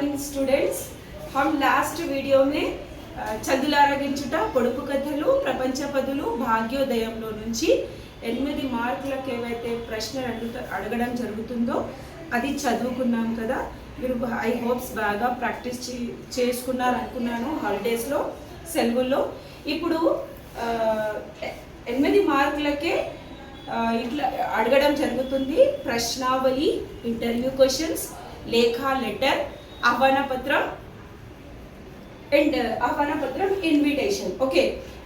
Morning students. हम last video में చదులారగించుట పొడుపు కథలు ప్రపంచ పదులు భాగ్యోదయంలో నుంచి 8 మార్కులకు ఏవైతే ప్రశ్నలు అడగడం జరుగుతుందో అది చదువుకున్నాం కదా। మీరు ఐ హోప్స్ బాగా ప్రాక్టీస్ చేసుకున్నారు అనుకున్నాను హాలిడేస్లో సెలవుల్లో। ఇప్పుడు 8 మార్కులకే ఇట్లా అడగడం జరుగుతుంది। ప్రశ్నావళి, ఇంటర్వ్యూ క్వశ్చన్స్, లేఖా లెటర్, ఆహ్వాన పత్రం అండ్ ఆహ్వాన పత్రం ఇన్విటేషన్। ఓకే,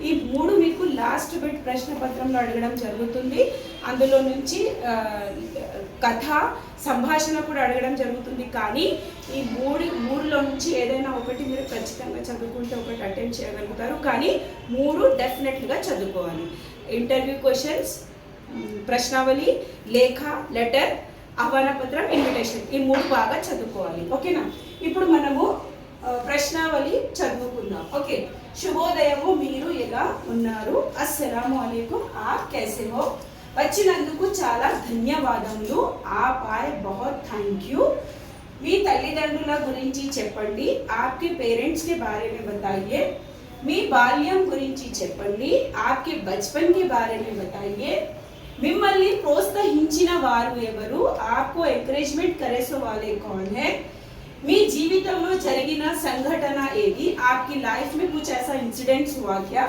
ఈ మూడు మీకు లాస్ట్ బిట్ ప్రశ్న పత్రంలో అడగడం జరుగుతుంది। అందులో నుంచి కథ, సంభాషణ కూడా అడగడం జరుగుతుంది। కానీ ఈ మూడులో నుంచి ఏదైనా ఒకటి మీరు ఖచ్చితంగా చదువుకుంటే ఒకటి అటెంప్ట్ చేయగలుగుతారు, కానీ మూడు డెఫినెట్గా చదువుకోవాలి। ఇంటర్వ్యూ క్వశ్చన్స్, ప్రశ్నావళి, లేఖ, లెటర్, ఆహ్వాన పత్రం, ఇన్విటేషన్, ఈ మూడు బాగా చదువుకోవాలి। ఓకేనా? ఇప్పుడు మనము ప్రశ్నావళి చదువుకుందాం। ఓకే, శుభోదయము, మీరు ఎలా ఉన్నారు? అస్సలాము అలైకుం, ఆప్ कैसे हो? వచ్చినందుకు చాలా ధన్యవాదములు। ఆప్ ఆయే बहुत थैंक यू। మీ తల్లిదండ్రుల గురించి చెప్పండి। आपके पेरेंट्स के बारे में बताइए। మీ బాల్యం గురించి చెప్పండి। आपके बचपन के बारे में बताइए। మిమ్మల్ని ప్రోత్సహించిన వారు ఎవరు? आपको ఎంకరేజ్మెంట్ కరేసో वाले कौन है? మీ జీవితంలో జరిగిన సంఘటన ఏది? आपकी लाइफ में कुछ ऐसा इंसिडेंट्स हुआ क्या?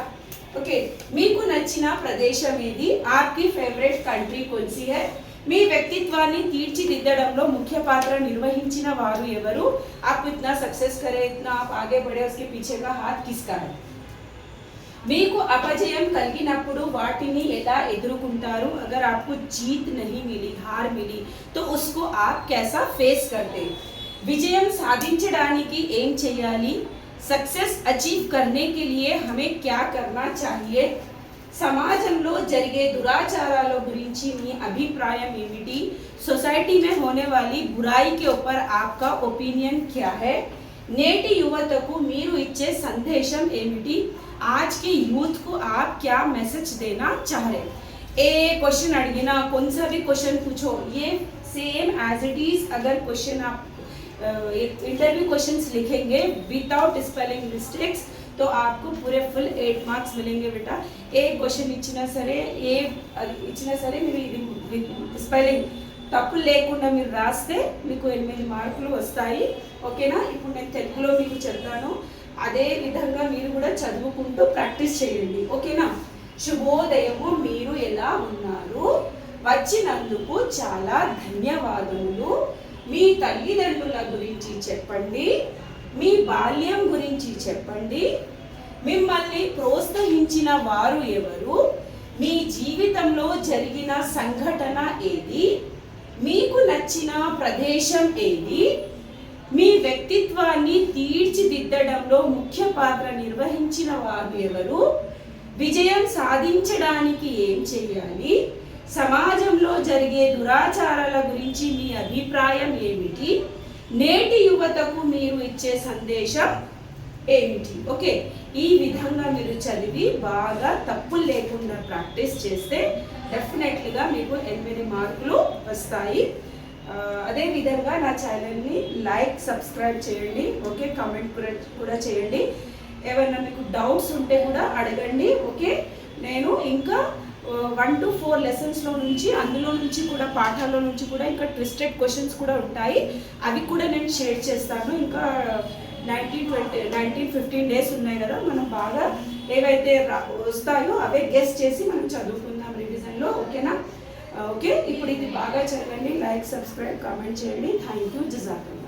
ओके, మీకు నచ్చిన ప్రదేశం ఏది? आपकी फेवरेट कंट्री कौन सी है? మీ వ్యక్తిత్వాన్ని తీర్చిదిద్దడంలో ముఖ్య పాత్ర నిర్వహించిన వారు ఎవరు? आप इतना सक्सेस करे, इतना आप आगे बढ़े, उसके पीछे का हाथ किसका है? మీకు అపజయం కలిగినప్పుడు వాటిని ఎలా ఎదుర్కొంటారు? अगर आपको जीत नहीं मिली, हार मिली, तो उसको आप कैसा फेस करते? విజయం సాధించడానికి ఏం చేయాలి? సక్సెస్ అచీవ్ करने के लिए हमें क्या करना चाहिए? సమాజంలో జరిగే దురాచారాల గురించి మీ అభిప్రాయం ఏమిటి? సొసైటీ में होने वाली बुराई के ऊपर आपका ओपिनियन क्या है? నేటి యువతకు మీరు ఇచ్చే సందేశం ఏమిటి? आज के यूथ को आप क्या मैसेज देना चाह रहे? ए क्वेश्चन अड़गिना, कौन सा भी क्वेश्चन पूछो, ये सेम एज इट इज। अगर क्वेश्चन आप इंटरव्यू क्वेश्चंस लिखेंगे विदाउट स्पेलिंग मिस्टेक्स तो आपको पूरे फुल 8 मार्क्स मिलेंगे बेटा। ए क्वेश्चन इच्छिना सरे, ए इच्छिना सरे మీరు స్పెల్లింగ్ తప్పు లేకుండా మీరు రాస్తే మీకు 8 మార్కులు వస్తాయి। ఓకేనా? ఇప్పుడు నేను తెలుగులో మీకు చెప్తాను, అదే విధంగా మీరు కూడా చదువుకుంటూ ప్రాక్టీస్ చేయండి। ఓకేనా? శుభోదయము, మీరు ఎలా ఉన్నారు? వచ్చినందుకు చాలా ధన్యవాదములు। మీ తల్లిదండ్రుల గురించి చెప్పండి। మీ బాల్యం గురించి చెప్పండి। మిమ్మల్ని ప్రోత్సహించిన వారు ఎవరు? మీ జీవితంలో జరిగిన సంఘటన ఏది? మీకు నచ్చిన ప్రదేశం ఏది? మీ వ్యక్తిత్వాన్ని తీర్చిదిద్దడంలో ముఖ్య పాత్ర నిర్వహించిన వారు ఎవరు? విజయం సాధించడానికి ఏం చేయాలి? సమాజంలో జరిగే దురాచారాల గురించి మీ అభిప్రాయం ఏమిటి? నేటి యువతకు మీరు ఇచ్చే సందేశం ఏమిటి? ఓకే, ఈ విధంగా మీరు చదివి బాగా తప్పులు లేకుండా ప్రాక్టీస్ చేస్తే డెఫినెట్లీగా మీకు 8 మార్కులు వస్తాయి। అదే విధంగా నా ఛానల్ని లైక్, సబ్స్క్రైబ్ చేయండి। ఓకే, కామెంట్ కూడా చేయండి। ఏమైనా మీకు డౌట్స్ ఉంటే కూడా అడగండి। ఓకే, నేను ఇంకా 1 to 4 లెసన్స్లో నుంచి, అందులో నుంచి కూడా పాఠాల్లో నుంచి కూడా ఇంకా ట్విస్టెడ్ క్వశ్చన్స్ కూడా ఉంటాయి, అవి కూడా నేను షేర్ చేస్తాను। ఇంకా 19-15 డేస్ ఉన్నాయి కదా, మనం బాగా ఏవైతే వస్తాయో అవే గెస్ చేసి మనం చదువుకుందాం రివిజన్లో। ఓకేనా? ఓకే, ఇప్పుడు ఇది బాగా చదవండి, లైక్, సబ్స్క్రైబ్, కామెంట్ చేయండి। Thank you, జజాకల్లాహ్।